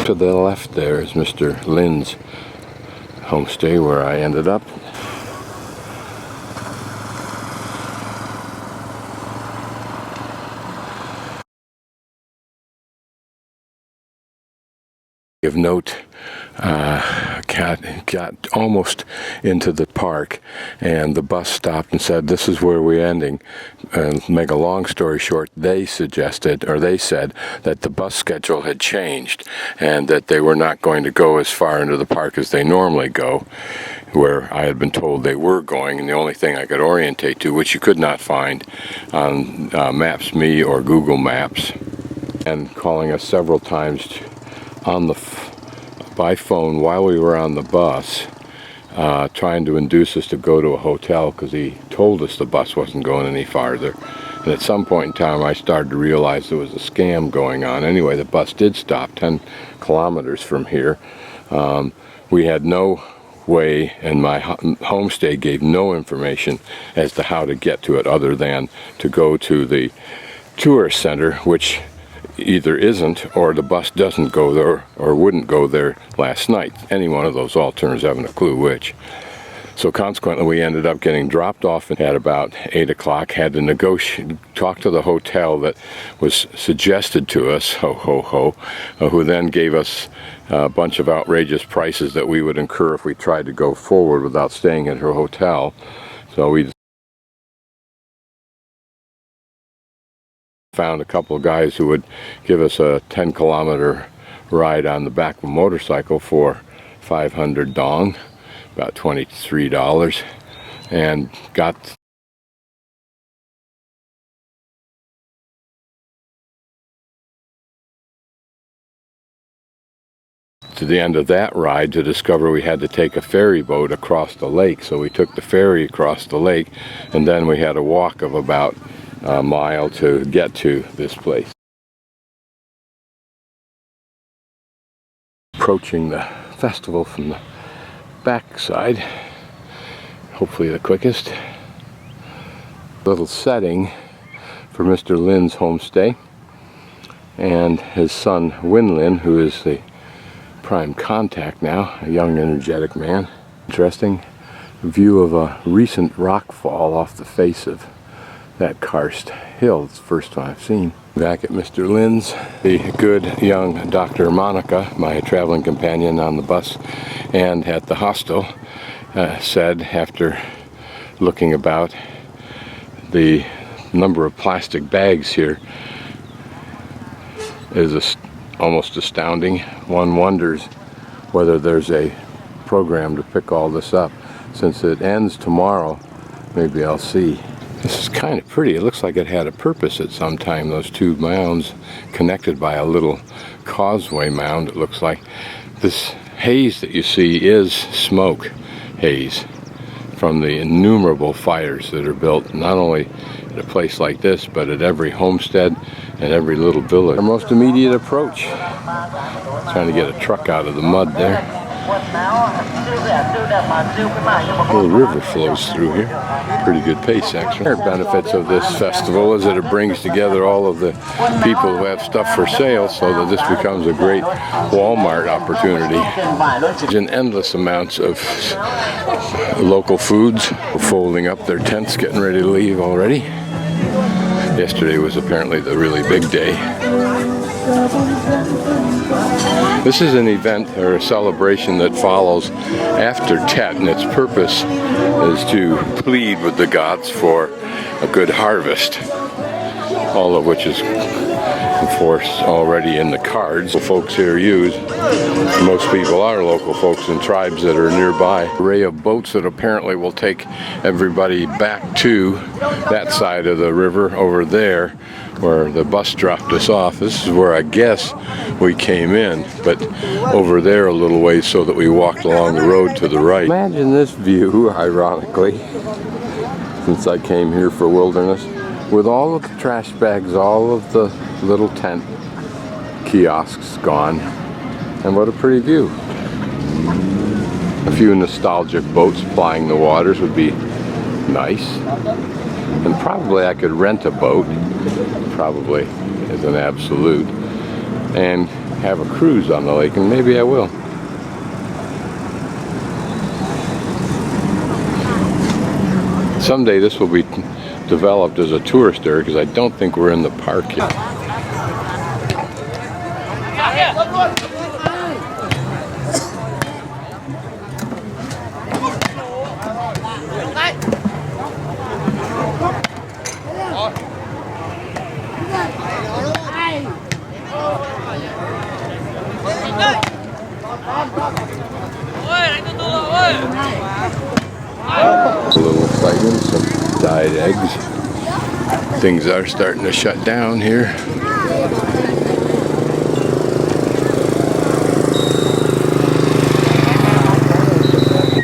To the left there is Mr. Linn's homestay, where I ended up. Of note, got almost into the park, and the bus stopped and said, "This is where we're ending." And make a long story short, they suggested, or they said, that the bus schedule had changed and that they were not going to go as far into the park as they normally go, where I had been told they were going. And the only thing I could orientate to, which you could not find on Maps.me or Google Maps, and calling us several times on the by phone while we were on the bus, trying to induce us to go to a hotel because he told us the bus wasn't going any farther. And at some point in time I started to realize there was a scam going on. Anyway, the bus did stop 10 kilometers from here. We had no way, and my homestay gave no information as to how to get to it other than to go to the tourist center, which either isn't, or the bus doesn't go there, or wouldn't go there last night. Any one of those alternatives, haven't a clue which. So consequently, we ended up getting dropped off at about 8 o'clock, had to negotiate, talk to the hotel that was suggested to us, who then gave us a bunch of outrageous prices that we would incur if we tried to go forward without staying at her hotel. So we found a couple of guys who would give us a 10-kilometer ride on the back of a motorcycle for 500 dong, about $23, and got to the end of that ride to discover we had to take a ferry boat across the lake. So we took the ferry across the lake, and then we had a walk of about a mile to get to this place. Approaching the festival from the back side, hopefully the quickest. Little setting for Mr. Linn's homestay and his son Linn, who is the prime contact now, a young energetic man. Interesting view of a recent rock fall off the face of that karst hill. It's the first time I've seen. Back at Mr. Linn's, the good young Dr.Monica, my traveling companion on the bus and at the hostel, said, after looking about, the number of plastic bags here is almost astounding. One wonders whether there's a program to pick all this up. Since it ends tomorrow, maybe I'll see. This is kind of pretty. It looks like it had a purpose at some time, those two mounds connected by a little causeway mound, it looks like. This haze that you see is smoke haze from the innumerable fires that are built, not only at a place like this, but at every homestead and every little village. Our most immediate approach. Trying to get a truck out of the mud there. A little river flows through here. Pretty good pace, actually. The benefits of this festival is that it brings together all of the people who have stuff for sale, so that this becomes a great Walmart opportunity. In endless amounts of local foods, folding up their tents, getting ready to leave already. Yesterday was apparently the really big day. This is an event or a celebration that follows after Tet, and its purpose is to plead with the gods for a good harvest, all of which is of course already in the cards. Folks here use, most people are local folks in tribes that are nearby. Array of boats that apparently will take everybody back to that side of the river over there where the bus dropped us off. This is where I guess we came in, but over there a little ways so that we walked along the road to the right. Imagine this view, ironically, since I came here for wilderness, with all of the trash bags, all of the little tent kiosks gone, and what a pretty view. A few nostalgic boats plying the waters would be nice, and probably I could rent a boat, probably as an absolute. And have a cruise on the lake, and maybe I will. Someday this will be developed as a tourist area because I don't think we're in the park yet. A little excitement, some dyed eggs. Things are starting to shut down here.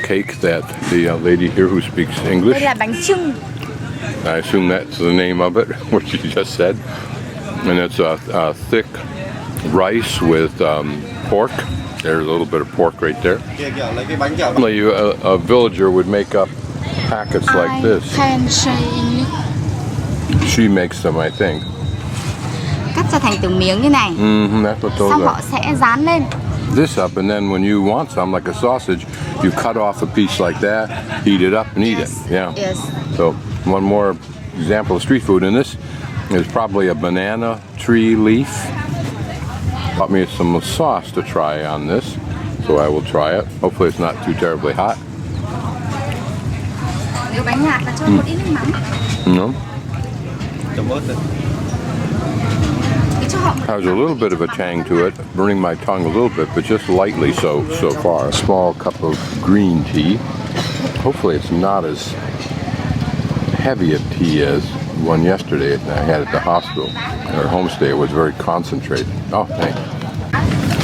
Cake that the lady here who speaks English. Đây là bánh chưng. I assume that's the name of it, what you just said. And it's a thick rice with pork. There's a little bit of pork right there. Normally, a villager would make up packets like this. She makes them, I think. Cắt ra thành từng miếng như này. That's what those Xong are. họ sẽ dán lên. This up, and then when you want some, like a sausage, you cut off a piece like that, heat it up, and eat it. Yeah. Yes. So one more example of street food, and this is probably a banana tree leaf. Bought me some sauce to try on this, so I will try it. Hopefully it's not too terribly hot. Nếu bánh ngọt là cho một ít nước mắm. No. Has a little bit of a tang to it, burning my tongue a little bit, but just lightly so far. A small cup of green tea. Hopefully it's not as heavy a tea as one yesterday I had at the hospital. Our homestay, it was very concentrated. Oh, thanks.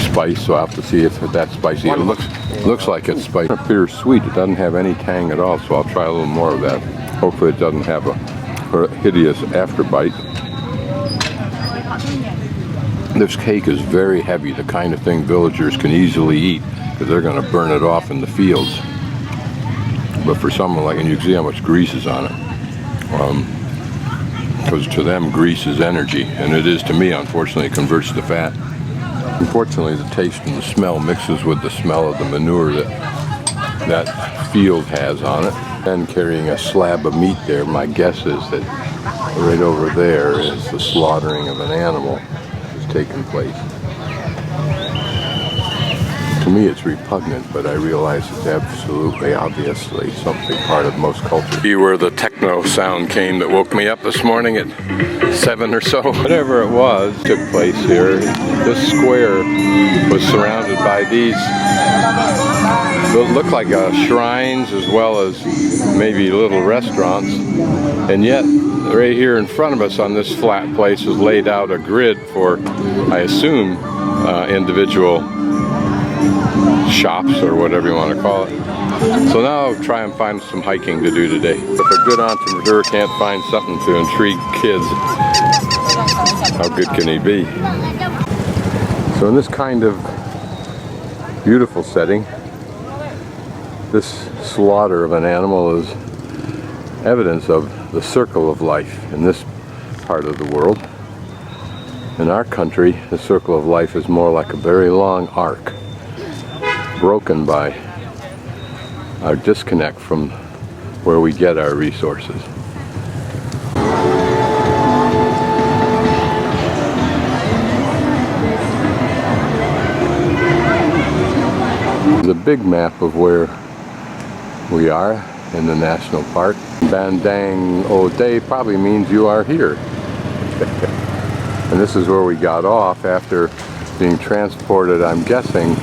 Spice, so I'll have to see if that's spicy. It looks like it's spicy. It appears sweet. It doesn't have any tang at all, so I'll try a little more of that. Hopefully it doesn't have a hideous afterbite. This cake is very heavy, the kind of thing villagers can easily eat because they're going to burn it off in the fields. But for someone like, and you can see how much grease is on it. Because to them, grease is energy, and it is to me. Unfortunately, it converts to fat. Unfortunately, the taste and the smell mixes with the smell of the manure that field has on it. And carrying a slab of meat there, my guess is that right over there is the slaughtering of an animal that's taken place. To me, it's repugnant, but I realize it's absolutely, obviously, something part of most culture. See where the techno sound came that woke me up this morning at 7 or so. Whatever it was took place here. This square was surrounded by these, look like shrines as well as maybe little restaurants. And yet, right here in front of us on this flat place is laid out a grid for, I assume, individual shops or whatever you want to call it. So now I'll try and find some hiking to do today. If a good entrepreneur can't find something to intrigue kids, how good can he be? So in this kind of beautiful setting, this slaughter of an animal is evidence of the circle of life in this part of the world. In our country, the circle of life is more like a very long arc, broken by our disconnect from where we get our resources. There's a big map of where we are in the national park. Bandang Ode probably means you are here. And this is where we got off after being transported, I'm guessing,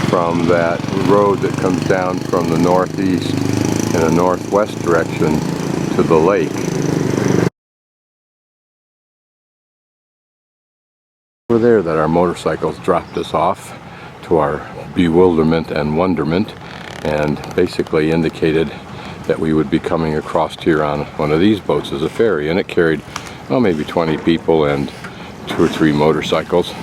from that road that comes down from the northeast in a northwest direction to the lake. Over there that our motorcycles dropped us off to our bewilderment and wonderment, and basically indicated that we would be coming across here on one of these boats as a ferry, and it carried, well, maybe 20 people and 2 or 3 motorcycles.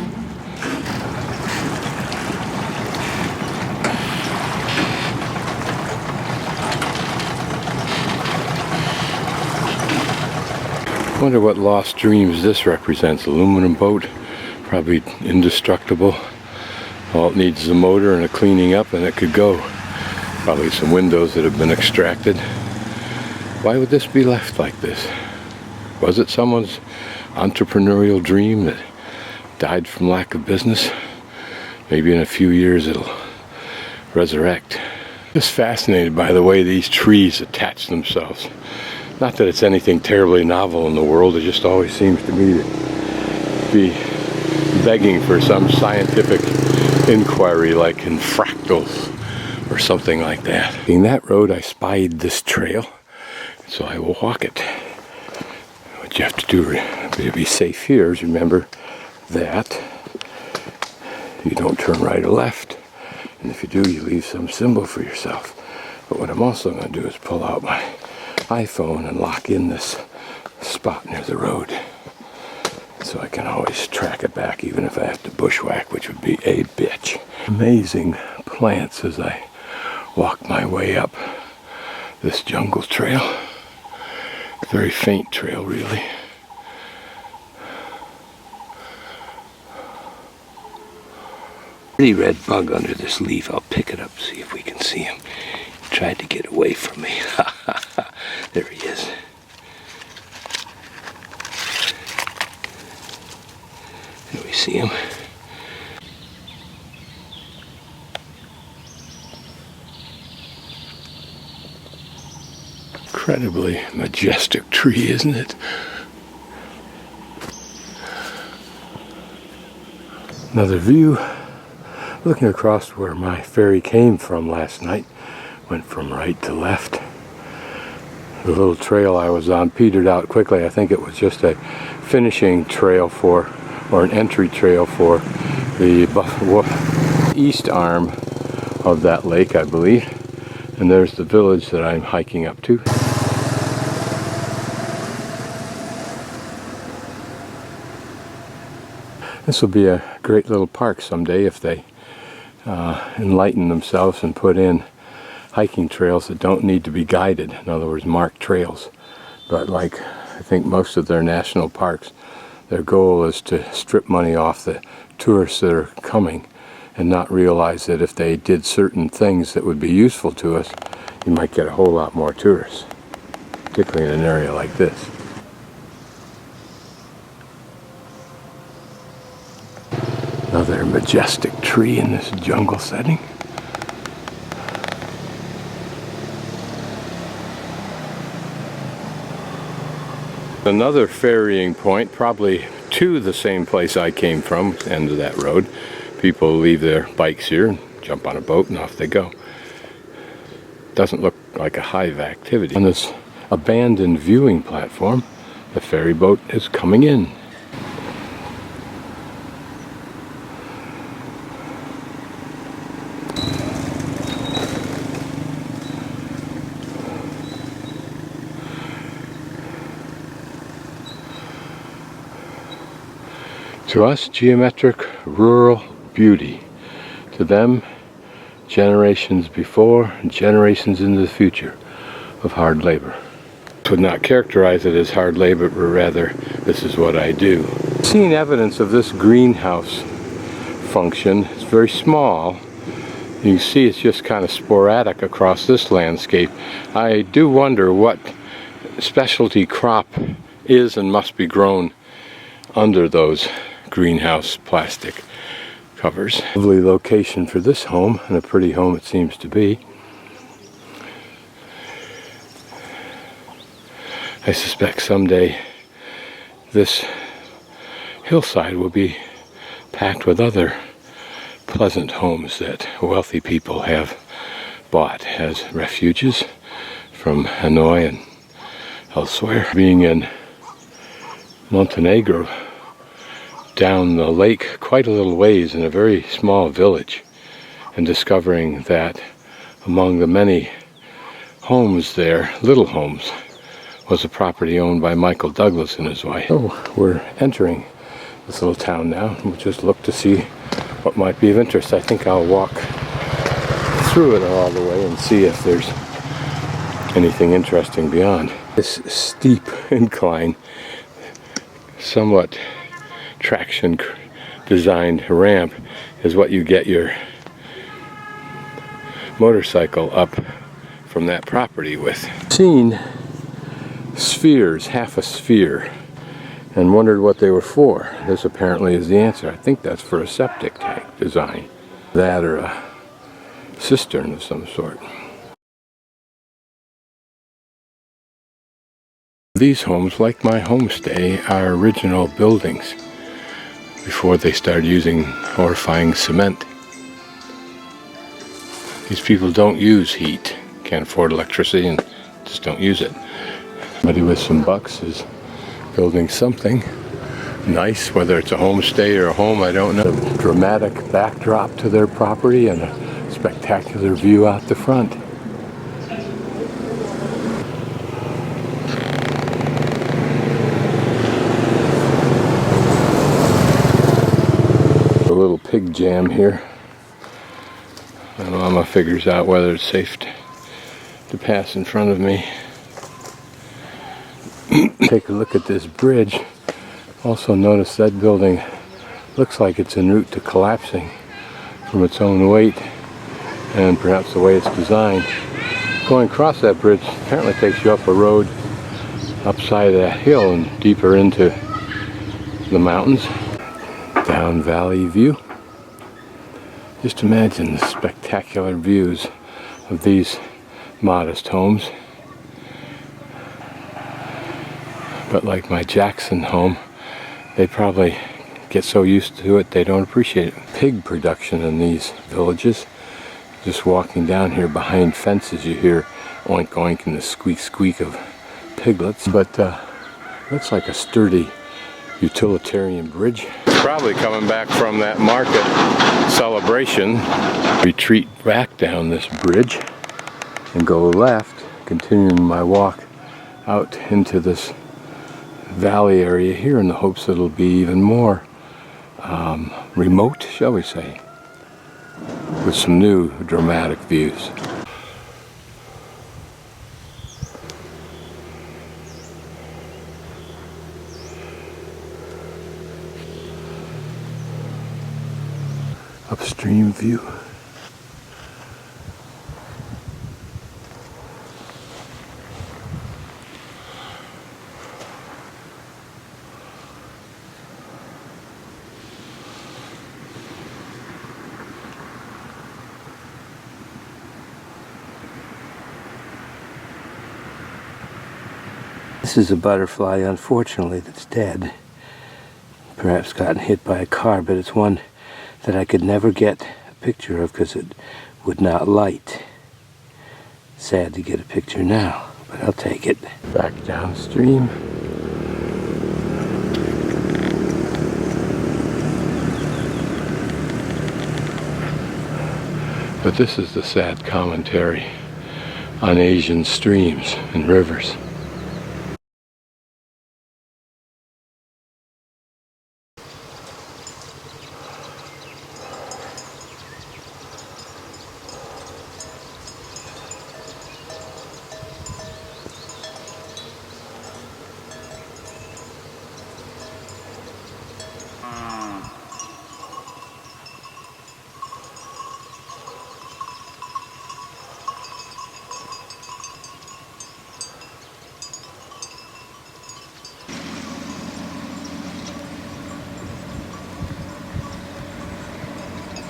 Wonder what lost dreams this represents. Aluminum boat, probably indestructible. All it needs is a motor and a cleaning up and it could go. Probably some windows that have been extracted. Why would this be left like this? Was it someone's entrepreneurial dream that died from lack of business? Maybe in a few years it'll resurrect. Just fascinated by the way these trees attach themselves. Not that it's anything terribly novel in the world, it just always seems to me to be begging for some scientific inquiry, like in fractals or something like that. In that road I spied this trail, so I will walk it. What you have to do to be safe here is remember that you don't turn right or left, and if you do, you leave some symbol for yourself. But what I'm also going to do is pull out my iPhone and lock in this spot near the road, so I can always track it back even if I have to bushwhack, which would be a bitch. Amazing plants as I walk my way up this jungle trail. Very faint trail, really. Pretty red bug under this leaf. I'll pick it up, see if we can see him. He tried to get away from me. There he is. There we see him. Incredibly majestic tree, isn't it? Another view. Looking across where my ferry came from last night. Went from right to left. The little trail I was on petered out quickly. I think it was just a finishing trail for, or an entry trail for the east arm of that lake, I believe. And there's the village that I'm hiking up to. This will be a great little park someday if they enlighten themselves and put in hiking trails that don't need to be guided. In other words, marked trails. But like I think most of their national parks, their goal is to strip money off the tourists that are coming and not realize that if they did certain things that would be useful to us, you might get a whole lot more tourists, particularly in an area like this. Another majestic tree in this jungle setting. Another ferrying point, probably to the same place I came from, end of that road. People leave their bikes here and jump on a boat and off they go. Doesn't look like a hive activity. On this abandoned viewing platform, the ferry boat is coming in. To us, geometric rural beauty. To them, generations before and generations into the future of hard labor. I would not characterize it as hard labor, but rather, this is what I do. Seeing evidence of this greenhouse function. It's very small. You can see it's just kind of sporadic across this landscape. I do wonder what specialty crop is and must be grown under those greenhouse plastic covers. Lovely location for this home, and a pretty home it seems to be. I suspect someday this hillside will be packed with other pleasant homes that wealthy people have bought as refuges from Hanoi and elsewhere. Being in Montenegro, down the lake quite a little ways in a very small village, and discovering that among the many homes there, little homes, was a property owned by Michael Douglas and his wife. So we're entering this little town now, and we'll just look to see what might be of interest. I think I'll walk through it all the way and see if there's anything interesting beyond. This steep incline, somewhat traction designed ramp is what you get your motorcycle up from that property with. Seen spheres, half a sphere, and wondered what they were for. This apparently is the answer. I think that's for a septic tank design. That or a cistern of some sort. These homes, like my homestay, are original buildings before they started using horrifying cement. These people don't use heat, can't afford electricity and just don't use it. Somebody with some bucks is building something nice, whether it's a homestay or a home, I don't know. A dramatic backdrop to their property and a spectacular view out the front. A little pig jam here. I don't know, Mama figures out whether it's safe to pass in front of me. Take a look at this bridge. Also notice that building looks like it's en route to collapsing from its own weight and perhaps the way it's designed. Going across that bridge apparently takes you up a road upside a hill and deeper into the mountains. Down valley view. Just imagine the spectacular views of these modest homes. But like my Jackson home, they probably get so used to it they don't appreciate it. Pig production in these villages. Just walking down here behind fences you hear oink oink and the squeak squeak of piglets. But looks like a sturdy utilitarian bridge. Probably coming back from that market celebration. Retreat back down this bridge and go left, continuing my walk out into this valley area here in the hopes that it'll be even more remote, shall we say, with some new dramatic views. Upstream view. This is a butterfly, unfortunately, that's dead. Perhaps gotten hit by a car, but it's one that I could never get a picture of because it would not light. Sad to get a picture now, but I'll take it. Back downstream. But this is the sad commentary on Asian streams and rivers.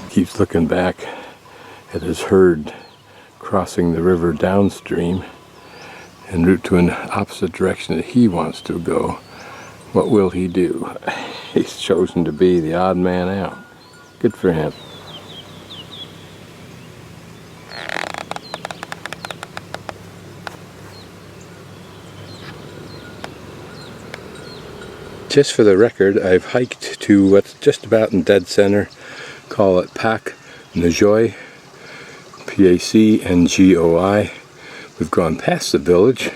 Keeps looking back at his herd crossing the river downstream en route to an opposite direction that he wants to go. What will he do? He's chosen to be the odd man out. Good for him. Just for the record, I've hiked to what's just about in dead center. Call it Pac Ngoi, P-A-C-N-G-O-I. We've gone past the village,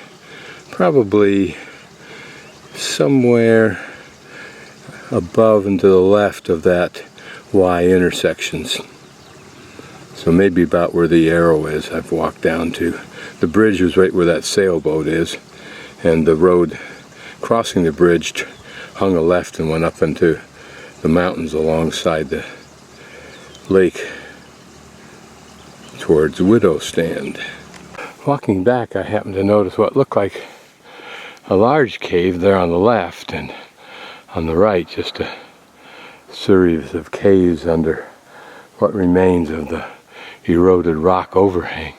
probably somewhere above and to the left of that Y intersections. So maybe about where the arrow is I've walked down to. The bridge was right where that sailboat is, and the road crossing the bridge hung a left and went up into the mountains alongside lake towards Widow Stand. Walking back, I happened to notice what looked like a large cave there on the left, and on the right just a series of caves under what remains of the eroded rock overhang.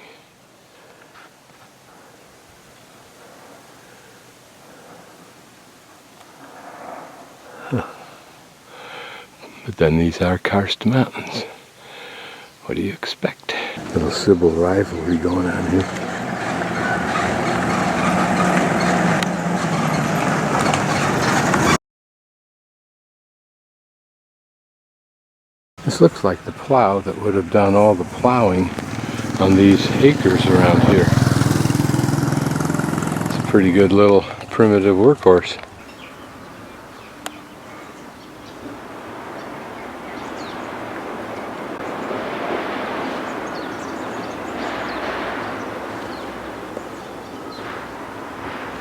But then these are karst mountains. What do you expect? Little civil rivalry going on here. This looks like the plow that would have done all the plowing on these acres around here. It's a pretty good little primitive workhorse.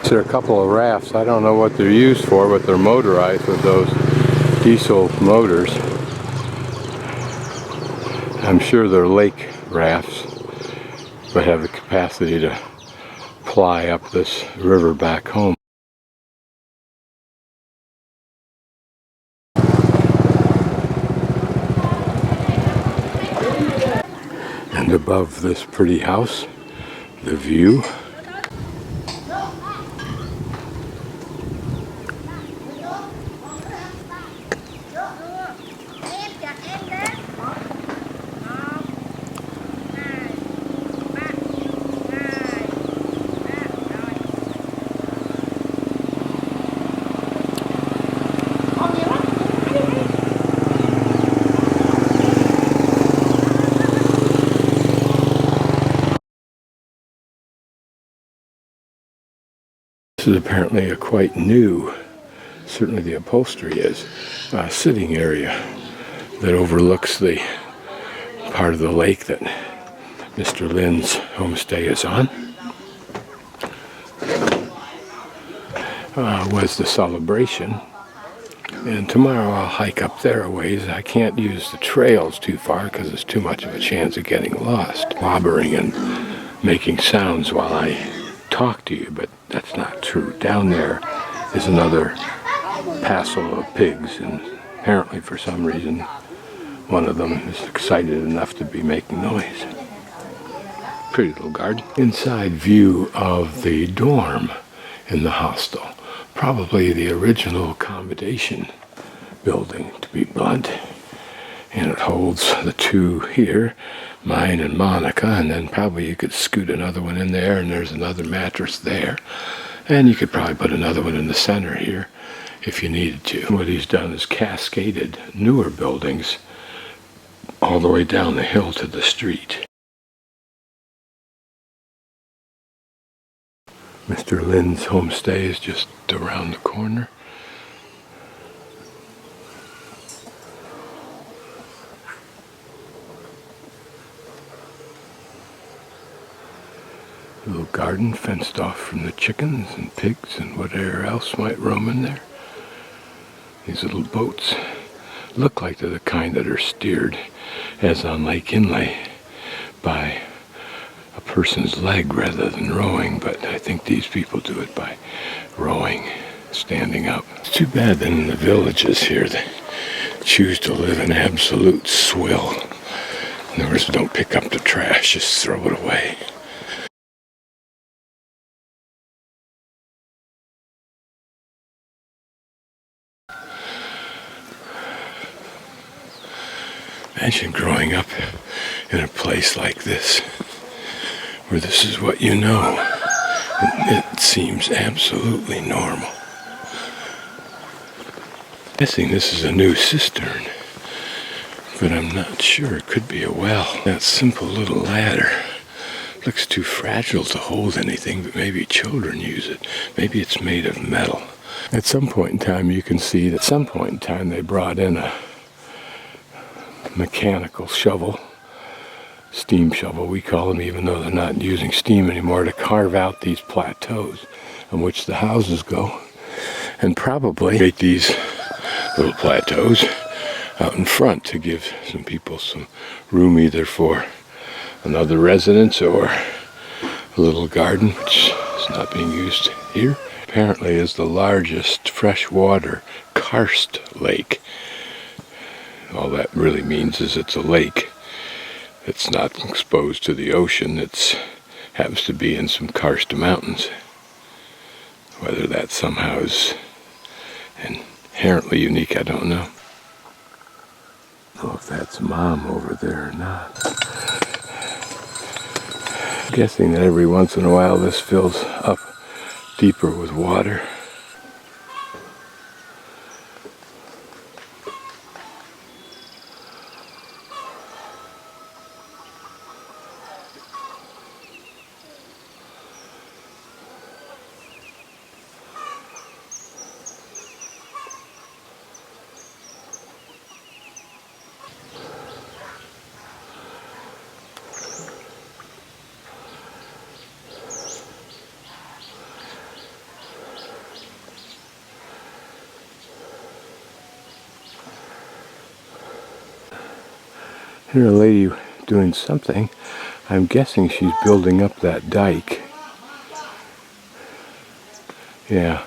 There are a couple of rafts. I don't know what they're used for, but they're motorized with those diesel motors. I'm sure they're lake rafts, but have the capacity to ply up this river back home. And above this pretty house, the view. This is apparently a quite new, certainly the upholstery is, sitting area that overlooks the part of the lake that Mr. Linn's homestay is on. Was the celebration, and tomorrow I'll hike up there a ways. I can't use the trails too far because there's too much of a chance of getting lost, slobbering and making sounds while I talk to you, but that's not true. Down there is another passel of pigs, and apparently for some reason one of them is excited enough to be making noise. Pretty little garden. Inside view of the dorm in the hostel. Probably the original accommodation building, to be blunt. And it holds the two here, mine and Monica, and then probably you could scoot another one in there, and there's another mattress there. And you could probably put another one in the center here if you needed to. What he's done is cascaded newer buildings all the way down the hill to the street. Mr. Linn's homestay is just around the corner. A little garden fenced off from the chickens and pigs and whatever else might roam in there. These little boats look like they're the kind that are steered, as on Lake Inlay, by a person's leg rather than rowing, but I think these people do it by rowing, standing up. It's too bad that in the villages here they choose to live in absolute swill. In other words, don't pick up the trash, just throw it away. Imagine growing up in a place like this, where this is what you know, and it seems absolutely normal. I'm guessing this is a new cistern, but I'm not sure. It could be a well. That simple little ladder looks too fragile to hold anything, but maybe children use it. Maybe it's made of metal. At some point in time, you can see that at some point in time they brought in a mechanical shovel, steam shovel we call them, even though they're not using steam anymore, to carve out these plateaus on which the houses go, and probably make these little plateaus out in front to give some people some room either for another residence or a little garden, which is not being used here. Apparently is the largest freshwater karst lake. All that really means is it's a lake. It's not exposed to the ocean. It happens to be in some karst mountains. Whether that somehow is inherently unique, I don't know. I don't know if that's Mom over there or not. I'm guessing that every once in a while this fills up deeper with water. Here, a lady doing something. I'm guessing she's building up that dike. Yeah,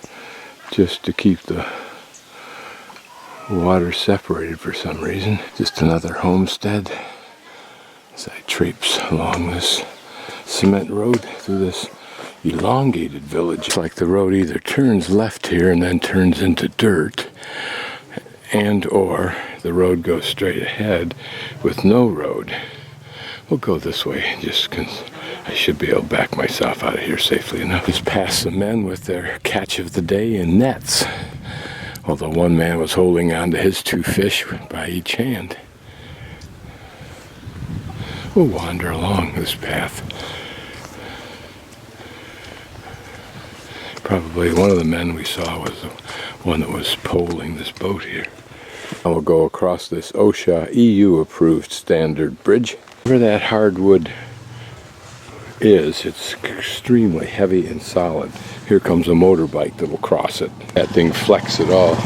just to keep the water separated for some reason. Just another homestead as I traipse along this cement road through this elongated village. It's like the road either turns left here and then turns into dirt, and or the road goes straight ahead with no road. We'll go this way just because I should be able to back myself out of here safely enough. Just past some men with their catch of the day in nets, although one man was holding on to his 2 fish by each hand. We'll wander along this path. Probably one of the men we saw was the one that was poling this boat here. I will go across this OSHA EU-approved standard bridge. Where that hardwood is, it's extremely heavy and solid. Here comes a motorbike that will cross it. That thing flex at all.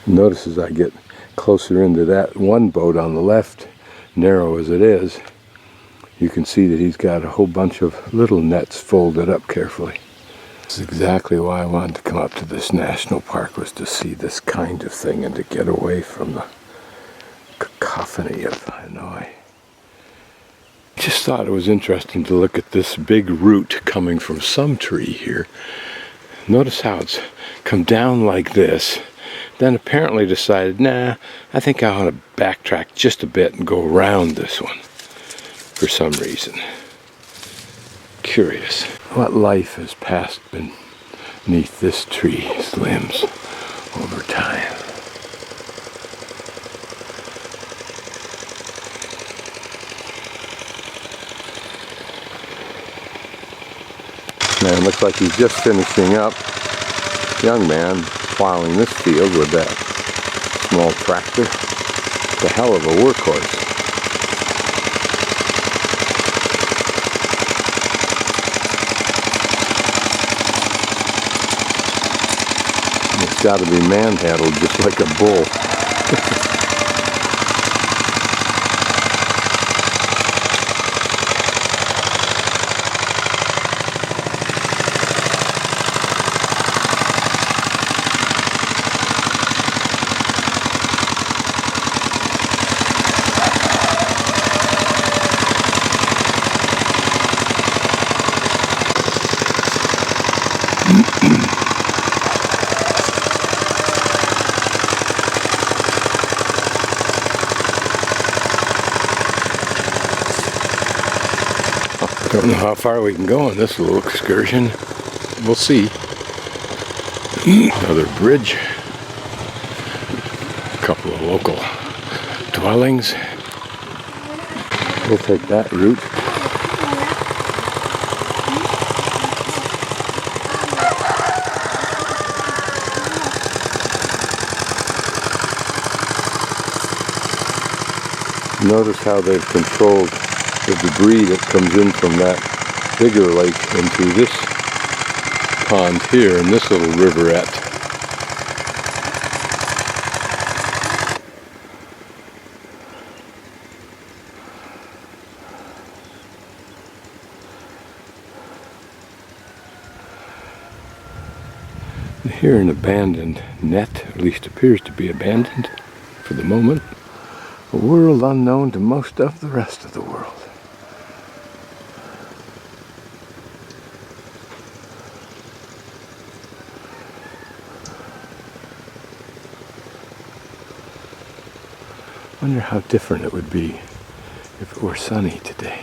Notice as I get closer into that one boat on the left, narrow as it is, you can see that he's got a whole bunch of little nets folded up carefully. This is exactly why I wanted to come up to this national park, was to see this kind of thing and to get away from the cacophony of Hanoi. Just thought it was interesting to look at this big root coming from some tree here. Notice how it's come down like this, then apparently decided, nah, I think I want to backtrack just a bit and go around this one for some reason. Curious. What life has passed beneath this tree's limbs over time? Man, looks like he's just finishing up. Young man plowing this field with that small tractor. It's a hell of a workhorse. It's got to be manhandled just like a bull. Don't know how far we can go on this little excursion. We'll see. Another bridge. A couple of local dwellings. We'll take that route. Notice how they've controlled the debris that comes in from that bigger lake into this pond here in this little riverette. Here an abandoned net, at least appears to be abandoned for the moment. A world unknown to most of the rest of the world. Wonder how different it would be if it were sunny today.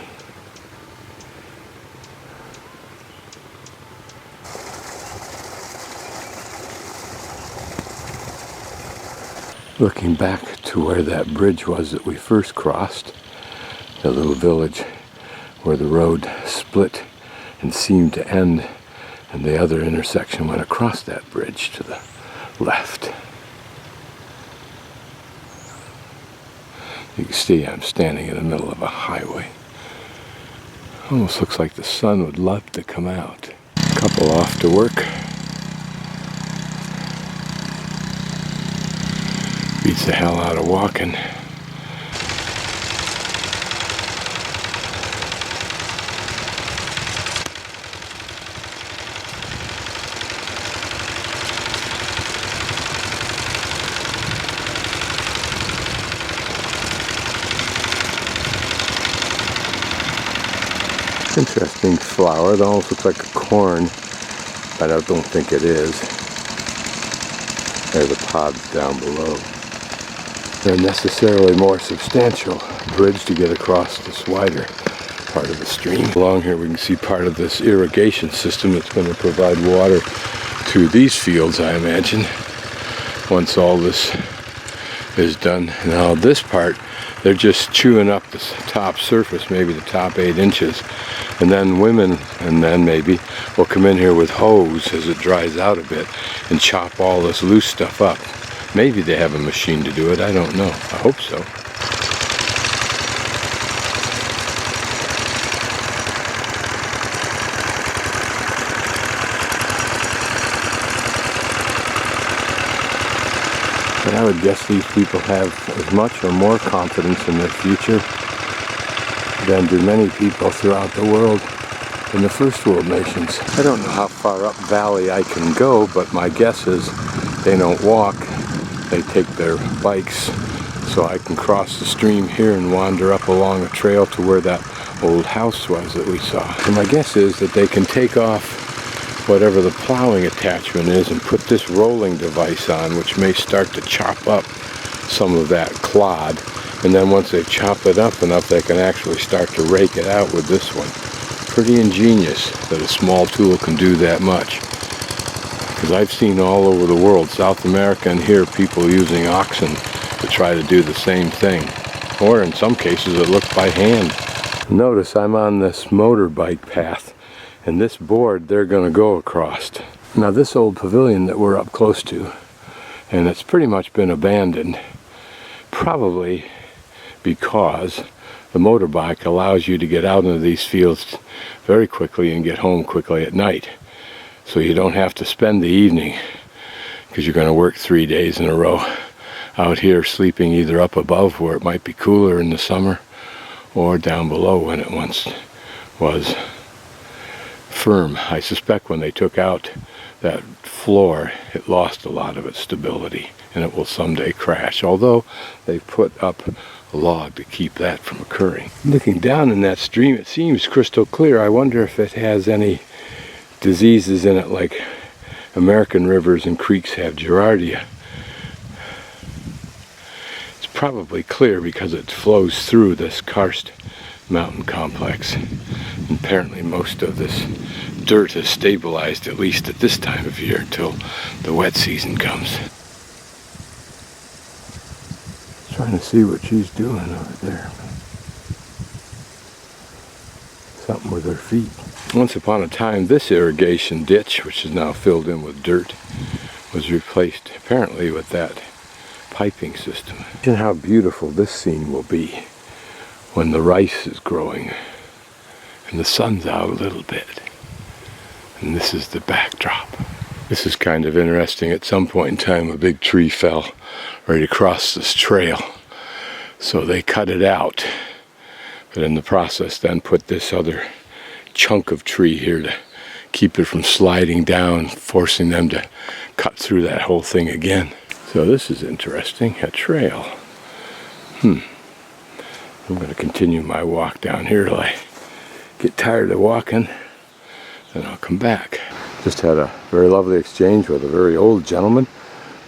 Looking back to where that bridge was that we first crossed, the little village where the road split and seemed to end, and the other intersection went across that bridge to the left. You can see I'm standing in the middle of a highway. Almost looks like the sun would love to come out. Couple off to work. Beats the hell out of walking. Interesting flower. It almost looks like a corn, but I don't think it is. There are the pods down below. They're necessarily more substantial bridge to get across this wider part of the stream. Along here we can see part of this irrigation system that's going to provide water to these fields, I imagine, once all this is done. Now this part, they're just chewing up the top surface, maybe the top 8 inches. And then women, and then maybe, will come in here with hose as it dries out a bit and chop all this loose stuff up. Maybe they have a machine to do it, I don't know. I hope so. But I would guess these people have as much or more confidence in their future than do many people throughout the world in the first world nations. I don't know how far up valley I can go, but my guess is they don't walk. They take their bikes, so I can cross the stream here and wander up along a trail to where that old house was that we saw. And my guess is that they can take off whatever the plowing attachment is and put this rolling device on, which may start to chop up some of that clod. And then once they've chopped it up enough, they can actually start to rake it out with this one. Pretty ingenious that a small tool can do that much. Because I've seen all over the world, South America and here, people using oxen to try to do the same thing. Or in some cases it looked by hand. Notice I'm on this motorbike path, and this board they're going to go across. Now this old pavilion that we're up close to, and it's pretty much been abandoned, probably because the motorbike allows you to get out into these fields very quickly and get home quickly at night. So you don't have to spend the evening, because you're going to work 3 days in a row out here sleeping either up above where it might be cooler in the summer or down below when it once was firm. I suspect when they took out that floor, it lost a lot of its stability and it will someday crash, although they've put up a log to keep that from occurring. Looking down in that stream, it seems crystal clear. I wonder if it has any diseases in it like American rivers and creeks have Giardia. It's probably clear because it flows through this karst mountain complex. And apparently most of this dirt is stabilized, at least at this time of year, until the wet season comes. Trying to see what she's doing over there. Something with her feet. Once upon a time, this irrigation ditch, which is now filled in with dirt, was replaced apparently with that piping system. Imagine how beautiful this scene will be when the rice is growing and the sun's out a little bit. And this is the backdrop. This is kind of interesting. At some point in time, a big tree fell right across this trail. So they cut it out, but in the process then put this other chunk of tree here to keep it from sliding down, forcing them to cut through that whole thing again. So this is interesting, a trail. I'm going to continue my walk down here till I get tired of walking, and I'll come back. Just had a very lovely exchange with a very old gentleman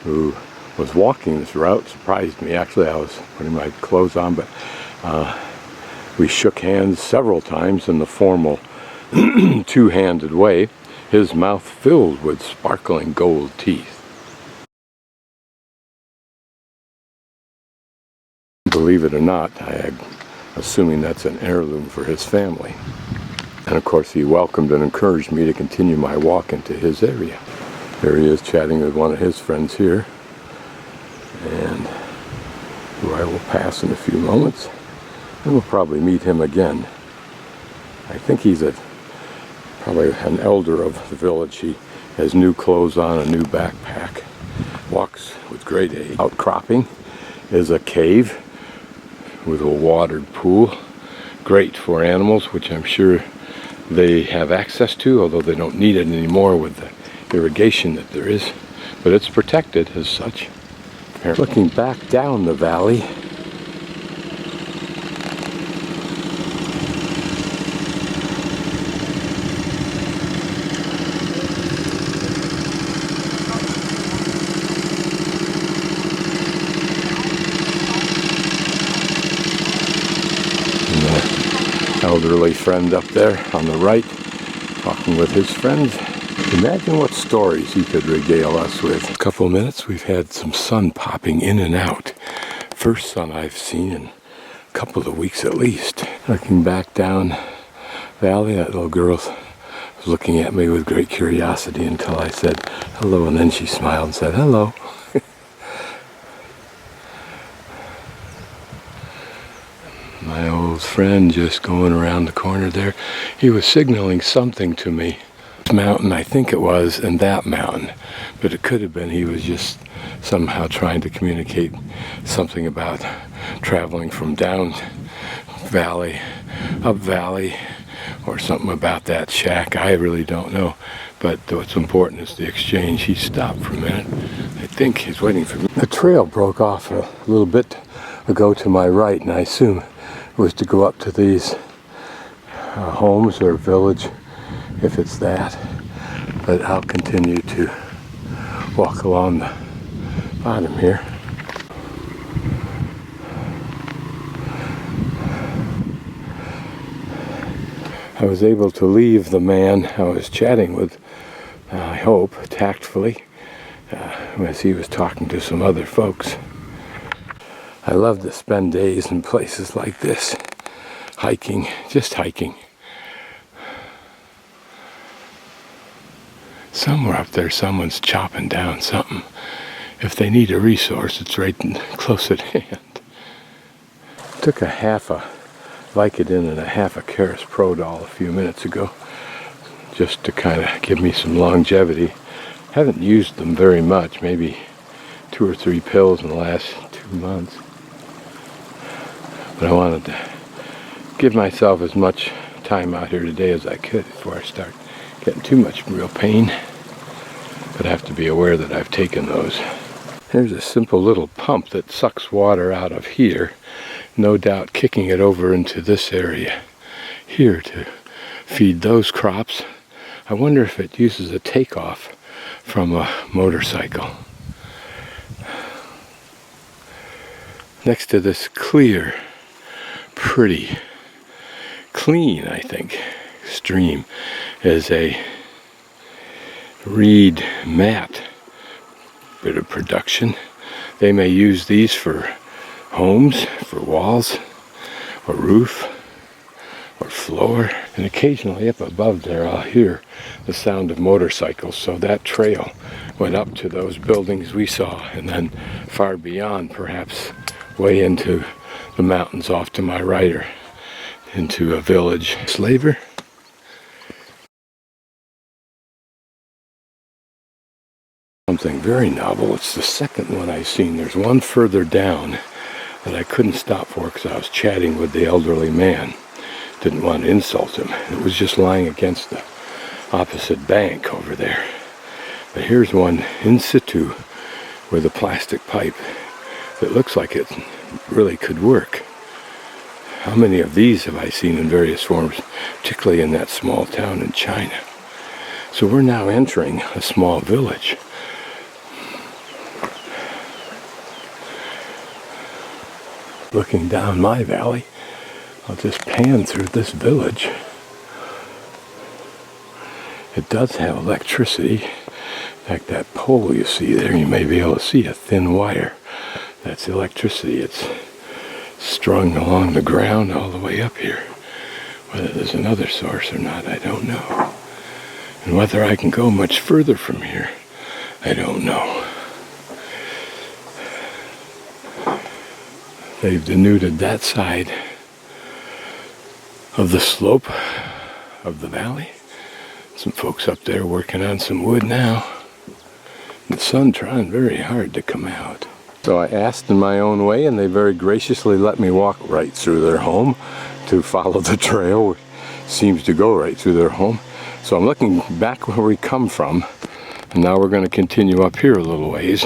who was walking this route. Surprised me, actually. I was putting my clothes on, but we shook hands several times in the formal two-handed way, his mouth filled with sparkling gold teeth. Believe it or not, I'm assuming that's an heirloom for his family. And of course he welcomed and encouraged me to continue my walk into his area. There he is chatting with one of his friends here, and who I will pass in a few moments, and we'll probably meet him again. I think he's probably an elder of the village. He has new clothes on, a new backpack, walks with great age. Outcropping is a cave with a watered pool, great for animals, which I'm sure they have access to, although they don't need it anymore with the irrigation that there is, but it's protected as such. Looking back down the valley, elderly friend up there on the right, talking with his friends. Imagine what stories he could regale us with. A couple of minutes, we've had some sun popping in and out. First sun I've seen in a couple of weeks at least. Looking back down valley, that little girl was looking at me with great curiosity until I said hello, and then she smiled and said hello. My old friend just going around the corner there. He was signaling something to me. This mountain, I think it was, and that mountain. But it could have been he was just somehow trying to communicate something about traveling from down valley, up valley, or something about that shack. I really don't know. But what's important is the exchange. He stopped for a minute. I think he's waiting for me. The trail broke off a little bit ago to my right, and I assume was to go up to these homes or village, if it's that. But I'll continue to walk along the bottom here. I was able to leave the man I was chatting with, I hope, tactfully, as he was talking to some other folks. I love to spend days in places like this, hiking, just hiking. Somewhere up there, someone's chopping down something. If they need a resource, it's right close at hand. Took a half a Vicodin and a half a Caris Prodol a few minutes ago, just to kind of give me some longevity. Haven't used them very much, maybe 2 or 3 pills in the last 2 months. But I wanted to give myself as much time out here today as I could before I start getting too much real pain. But I have to be aware that I've taken those. Here's a simple little pump that sucks water out of here, no doubt kicking it over into this area here to feed those crops. I wonder if it uses a takeoff from a motorcycle. Next to this clear, pretty, clean, I think, stream is a reed mat bit of production. They may use these for homes, for walls, or roof, or floor. And occasionally up above there I'll hear the sound of motorcycles. So that trail went up to those buildings we saw, and then far beyond, perhaps way into the mountains off to my right, or into a village. Slaver. Something very novel. It's the second one I've seen. There's one further down that I couldn't stop for because I was chatting with the elderly man. Didn't want to insult him. It was just lying against the opposite bank over there. But here's one in situ with a plastic pipe that looks like it really could work. How many of these have I seen in various forms, particularly in that small town in China? So we're now entering a small village. Looking down my valley, I'll just pan through this village. It does have electricity. In fact, that pole you see there, you may be able to see a thin wire. That's electricity. It's strung along the ground all the way up here. Whether there's another source or not, I don't know. And whether I can go much further from here, I don't know. They've denuded that side of the slope of the valley. Some folks up there working on some wood now. The sun trying very hard to come out. So I asked in my own way, and they very graciously let me walk right through their home to follow the trail, which seems to go right through their home. So I'm looking back where we come from, and now we're going to continue up here a little ways.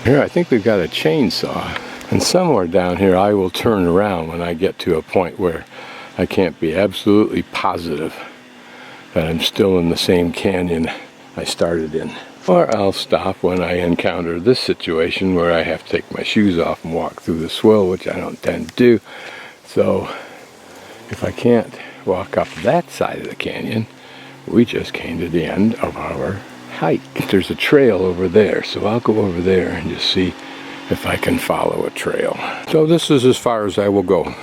Here I think we've got a chainsaw, and somewhere down here I will turn around when I get to a point where I can't be absolutely positive that I'm still in the same canyon I started in. Or I'll stop when I encounter this situation where I have to take my shoes off and walk through the swill, which I don't tend to do. So if I can't walk up that side of the canyon, we just came to the end of our hike. There's a trail over there, so I'll go over there and just see if I can follow a trail. So this is as far as I will go.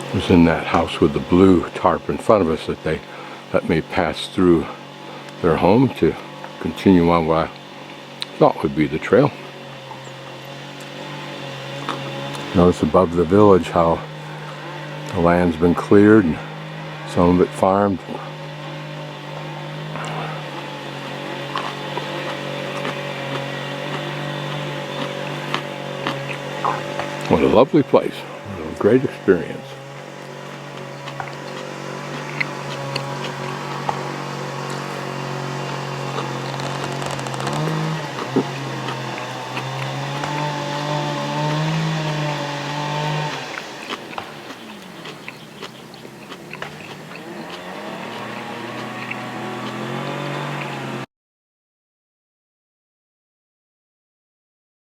It was in that house with the blue tarp in front of us that they let me pass through their home to continue on what I thought would be the trail. Notice above the village how the land's been cleared and some of it farmed. What a lovely place. What a great experience.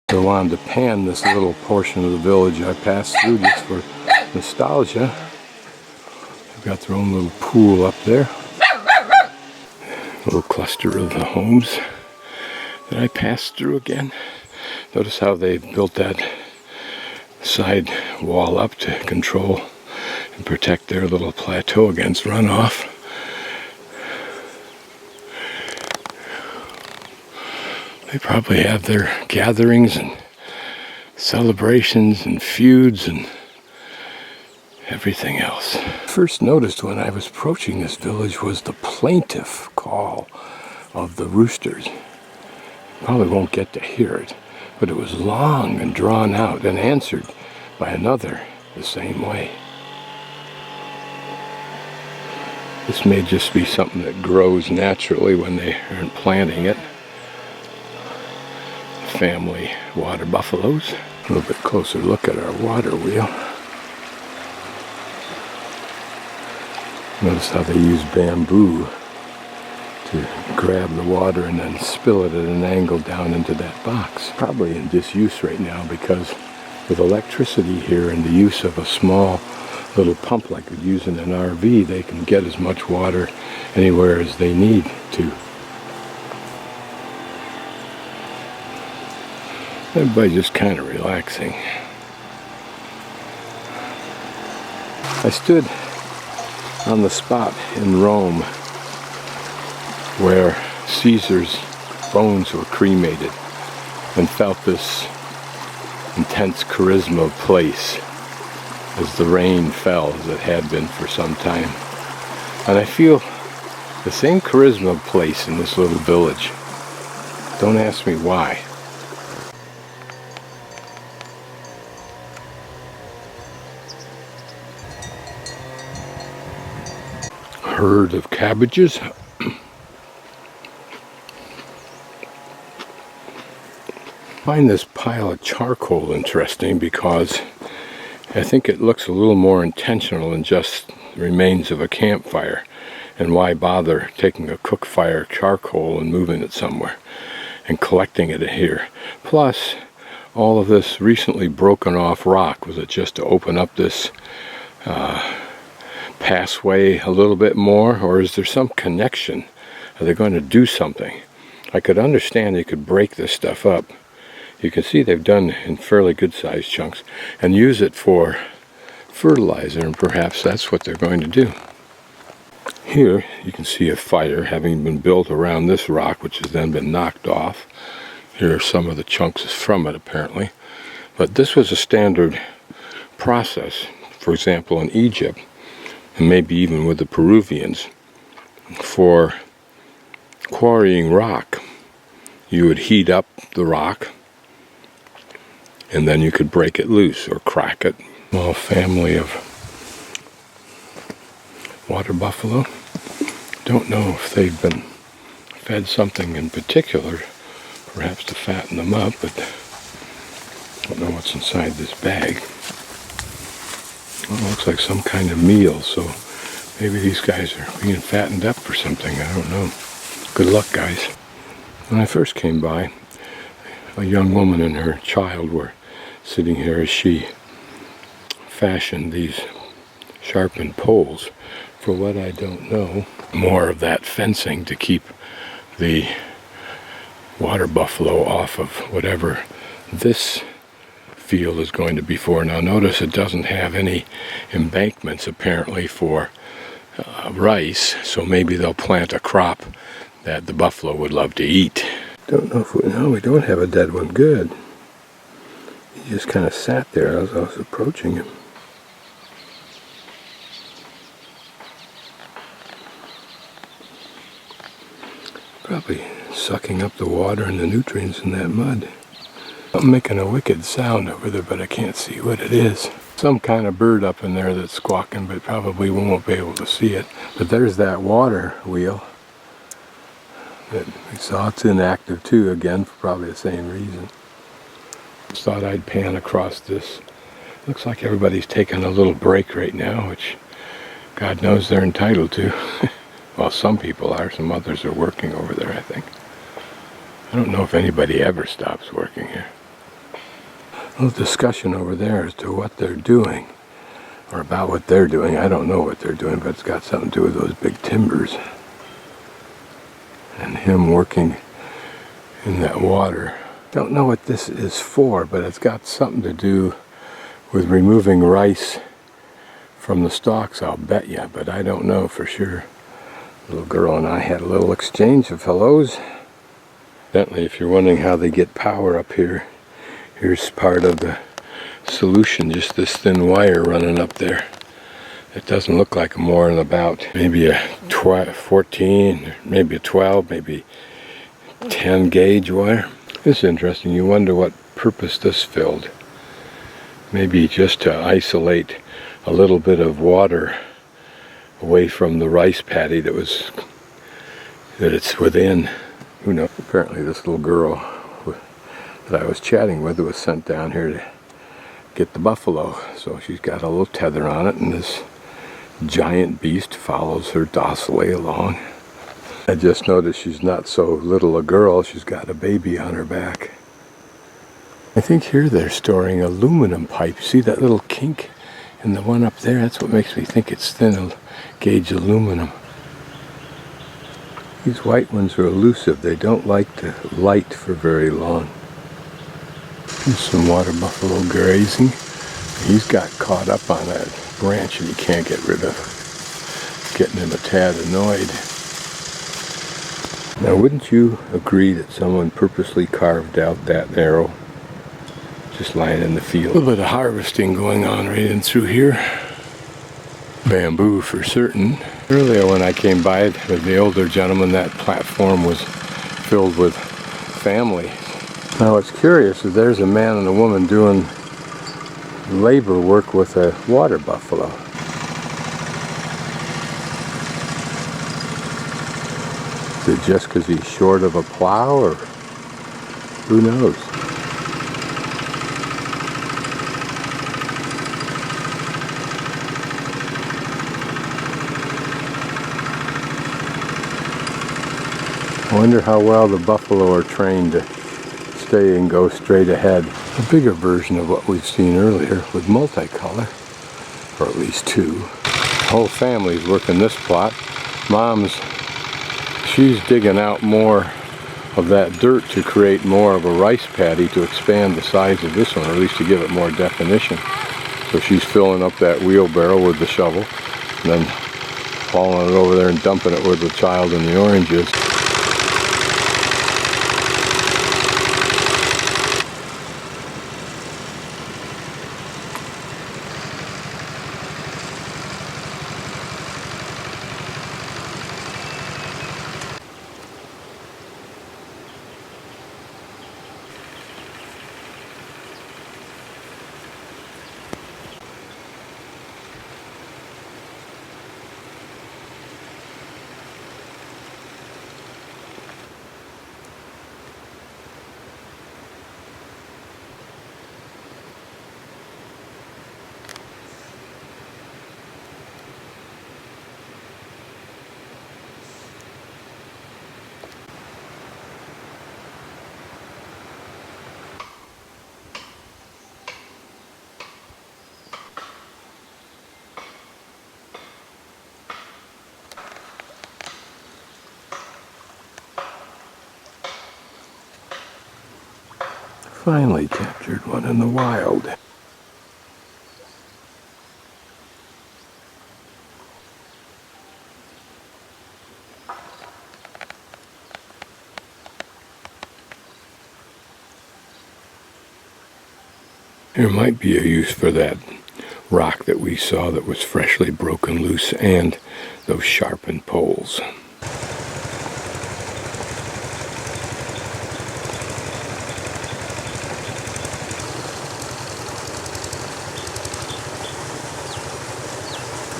I wanted to pan this little portion of the village I passed through just for nostalgia. They've got their own little pool up there. A little cluster of the homes that I passed through again. Notice how they built that side wall up to control and protect their little plateau against runoff. They probably have their gatherings and celebrations and feuds and everything else. First noticed when I was approaching this village was the plaintive call of the roosters. Probably won't get to hear it, but it was long and drawn out and answered by another the same way. This may just be something that grows naturally when they aren't planting it. Family water buffaloes. A little bit closer look at our water wheel. Notice how they use bamboo to grab the water and then spill it at an angle down into that box. Probably in disuse right now because with electricity here and the use of a small little pump like we'd use in an RV, they can get as much water anywhere as they need to. Everybody just kind of relaxing. I stood on the spot in Rome where Caesar's bones were cremated and felt this intense charisma of place as the rain fell as it had been for some time. And I feel The same charisma place in this little village. Don't ask me why. Herd of cabbages. I find this pile of charcoal interesting because I think it looks a little more intentional than just remains of a campfire. And why bother taking a cook fire charcoal and moving it somewhere and collecting it here? Plus, all of this recently broken off rock, was it just to open up this passway a little bit more, or is there some connection? Are they going to do something? I could understand they could break this stuff up. You can see they've done in fairly good sized chunks and use it for fertilizer, and perhaps that's what they're going to do. Here you can see a fire having been built around this rock, which has then been knocked off. Here are some of the chunks from it apparently. But this was a standard process, for example in Egypt, and maybe even with the Peruvians, for quarrying rock. You would heat up the rock and then you could break it loose or crack it. Small family of water buffalo. Don't know if they've been fed something in particular, perhaps to fatten them up, but I don't know what's inside this bag. Well, it looks like some kind of meal, so maybe these guys are being fattened up for something. I don't know. Good luck, guys. When I first came by, a young woman and her child were sitting here as she fashioned these sharpened poles. For what I don't know, more of that fencing to keep the water buffalo off of whatever this field is going to be for. Now notice it doesn't have any embankments apparently for rice, so maybe they'll plant a crop that the buffalo would love to eat. Don't know if we don't have a dead one. Good. He just kind of sat there as I was approaching him. Probably sucking up the water and the nutrients in that mud. I'm making a wicked sound over there, but I can't see what it is. Some kind of bird up in there that's squawking, but probably we won't be able to see it. But there's that water wheel that we saw. It's inactive too, again, for probably the same reason. Just thought I'd pan across this. Looks like everybody's taking a little break right now, which God knows they're entitled to. Well, some people are, some others are working over there, I think. I don't know if anybody ever stops working here. A little discussion over there as to what they're doing, or about what they're doing. I don't know what they're doing, but it's got something to do with those big timbers. And him working in that water. Don't know what this is for, but it's got something to do with removing rice from the stalks, I'll bet you, but I don't know for sure. Little girl and I had a little exchange of hellos. Evidently, if you're wondering how they get power up here, here's part of the solution, just this thin wire running up there. It doesn't look like more than about maybe a 14, maybe a 12, maybe 10 gauge wire. It's interesting. You wonder what purpose this filled. Maybe just to isolate a little bit of water away from the rice paddy that it's within. Who knows? Apparently this little girl that I was chatting with was sent down here to get the buffalo. So she's got a little tether on it, and this giant beast follows her docilely along. I just noticed she's not so little a girl, she's got a baby on her back. I think here they're storing aluminum pipe. See that little kink in the one up there? That's what makes me think it's thin gauge aluminum. These white ones are elusive. They don't like to light for very long. Here's some water buffalo grazing. He's got caught up on that branch and he can't get rid of. Getting him a tad annoyed. Now wouldn't you agree that someone purposely carved out that arrow just lying in the field? A little bit of harvesting going on right in through here. bamboo for certain. Earlier when I came by with the older gentleman, that platform was filled with family. Now what's curious is there's a man and a woman doing labor work with a water buffalo. Is it just because he's short of a plow, or who knows? I wonder how well the buffalo are trained to stay and go straight ahead. A bigger version of what we've seen earlier with multicolor, or at least two. The whole family's working this plot. Mom's, she's digging out more of that dirt to create more of a rice paddy to expand the size of this one, or at least to give it more definition. So she's filling up that wheelbarrow with the shovel, and then hauling it over there and dumping it where the child and the orange is. Finally captured one in the wild. There might be a use for that rock that we saw that was freshly broken loose, and those sharpened poles.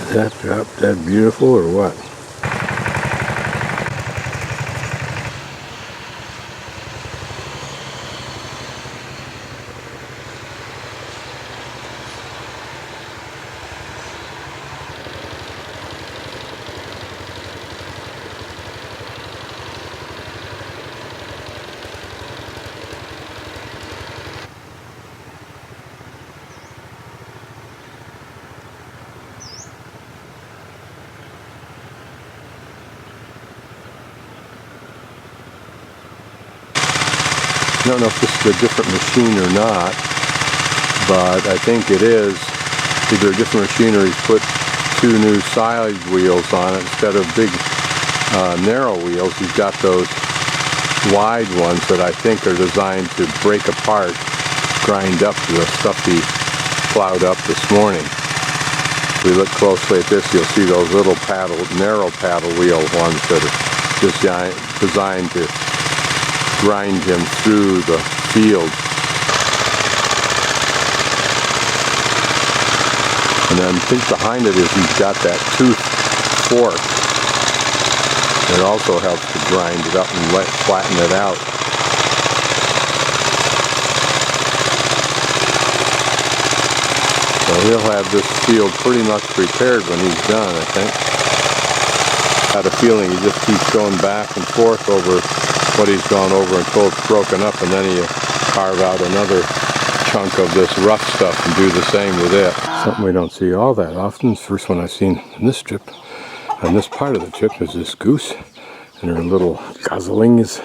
Is that drop that beautiful or what? I don't know if this is a different machine or not, but I think it is. Either a different machinery put two new side wheels on it instead of big narrow wheels. He's got those wide ones that I think are designed to break apart, grind up the stuff he plowed up this morning. If we look closely at this, you'll see those little narrow paddle wheel ones that are designed to grind him through the field. And then I think behind it is he's got that tooth fork. It also helps to grind it up and flatten it out. So he'll have this field pretty much prepared when he's done, I think. I had a feeling he just keeps going back and forth over what he's gone over until it's broken up, and then he'll carve out another chunk of this rough stuff and do the same with it. Something we don't see all that often. The first one I've seen in this trip, on this part of the trip, is this goose and her little goslings.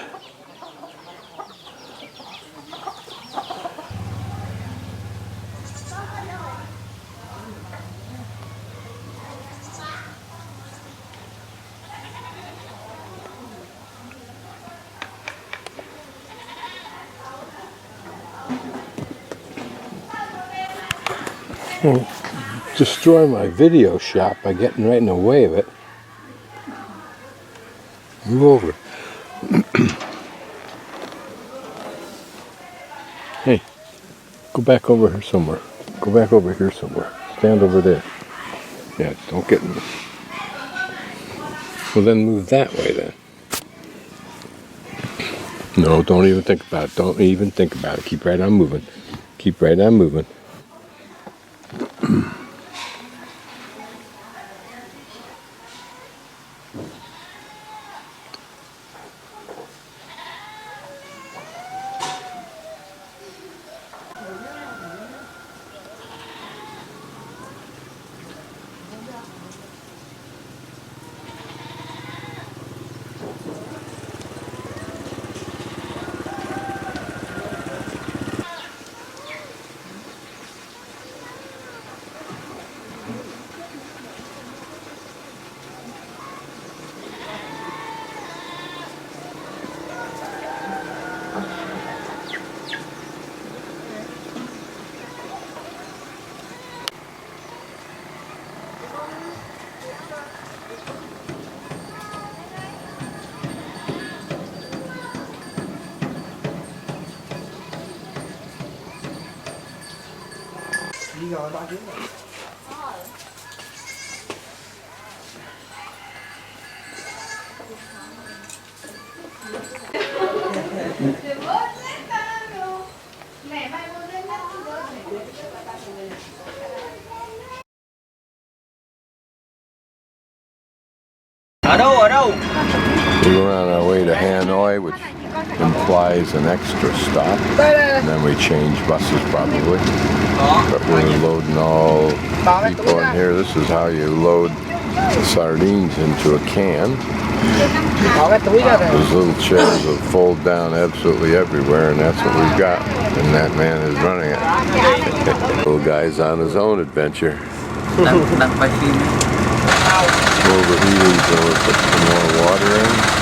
destroy my video shot by getting right in the way of it. Move over. Hey, go back over here somewhere. Go back over here somewhere. Stand over there. Yeah, don't get in. Well, then move that way then. No, don't even think about it. Don't even think about it. Keep right on moving. Keep right on moving. Đi rồi 3 tiếng rồi. Ở đâu, ở đâu? We're on our way to Hanoi, which implies an extra stop, and then we change buses probably. But we're loading all people in here. This is how you load sardines into a can. Those little chairs will fold down absolutely everywhere, and that's what we've got. And that man is running it. Little guy's on his own adventure. Overheating, so we'll put some more water in.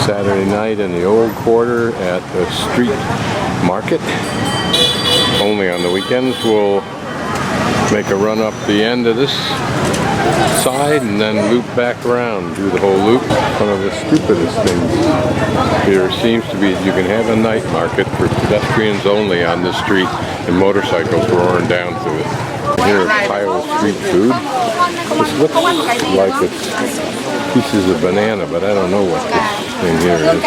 Saturday night in the old quarter at the street market. Only on the weekends we'll make a run up the end of this side and then loop back around, do the whole loop. One of the stupidest things here seems to be you can have a night market for pedestrians only on this street and motorcycles roaring down through it. Here is pile of street food. This looks like it's pieces of banana, but I don't know what this thing here is.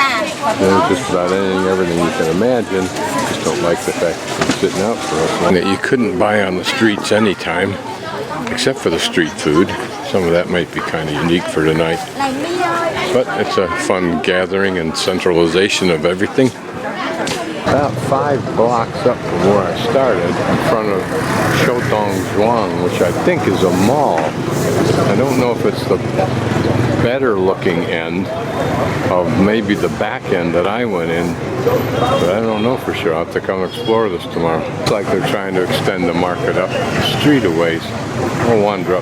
There's just about everything you can imagine. Just don't like the fact that it's sitting out for us. That you couldn't buy on the streets anytime, except for the street food. Some of that might be kind of unique for tonight. But it's a fun gathering and centralization of everything. About 5 blocks up from where I started, in front of Zhuang, which I think is a mall. I don't know if it's the better looking end of maybe the back end that I went in, but I don't know for sure. I'll have to come explore this tomorrow. It's like they're trying to extend the market up the street a ways. I'll wander up